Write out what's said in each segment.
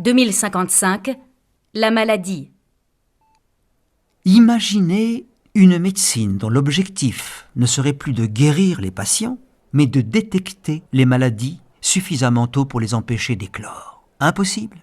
2055, la maladie. Imaginez une médecine dont l'objectif ne serait plus de guérir les patients, mais de détecter les maladies suffisamment tôt pour les empêcher d'éclore. Impossible.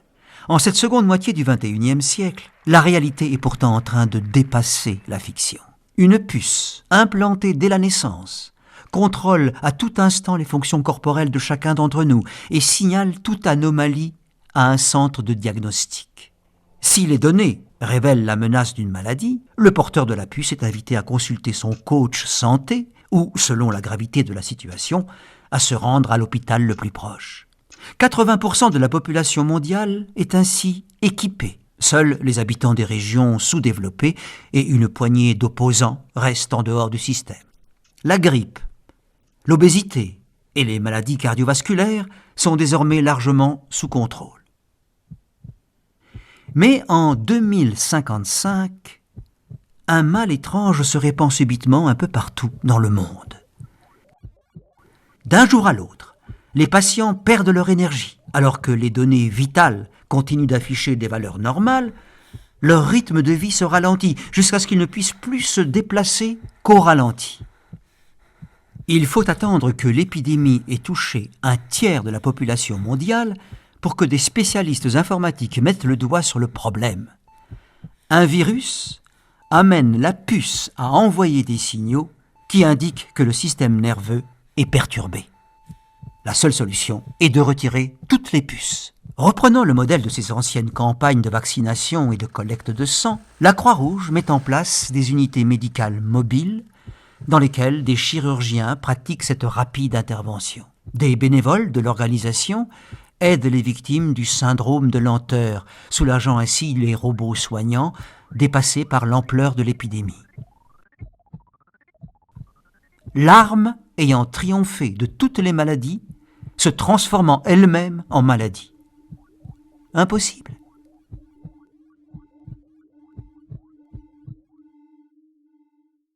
En cette seconde moitié du XXIe siècle, la réalité est pourtant en train de dépasser la fiction. Une puce, implantée dès la naissance, contrôle à tout instant les fonctions corporelles de chacun d'entre nous et signale toute anomalie à un centre de diagnostic. Si les données révèlent la menace d'une maladie, le porteur de la puce est invité à consulter son coach santé ou, selon la gravité de la situation, à se rendre à l'hôpital le plus proche. 80% de la population mondiale est ainsi équipée. Seuls les habitants des régions sous-développées et une poignée d'opposants restent en dehors du système. La grippe, l'obésité et les maladies cardiovasculaires sont désormais largement sous contrôle. Mais en 2055, un mal étrange se répand subitement un peu partout dans le monde. D'un jour à l'autre, les patients perdent leur énergie, alors que les données vitales continuent d'afficher des valeurs normales. Leur rythme de vie se ralentit jusqu'à ce qu'ils ne puissent plus se déplacer qu'au ralenti. Il faut attendre que l'épidémie ait touché un tiers de la population mondiale pour que des spécialistes informatiques mettent le doigt sur le problème. Un virus amène la puce à envoyer des signaux qui indiquent que le système nerveux est perturbé. La seule solution est de retirer toutes les puces. Reprenant le modèle de ces anciennes campagnes de vaccination et de collecte de sang, la Croix-Rouge met en place des unités médicales mobiles dans lesquelles des chirurgiens pratiquent cette rapide intervention. Des bénévoles de l'organisation aident les victimes du syndrome de lenteur, soulageant ainsi les robots soignants dépassés par l'ampleur de l'épidémie. L'arme ayant triomphé de toutes les maladies, se transformant elle-même en maladie. Impossible.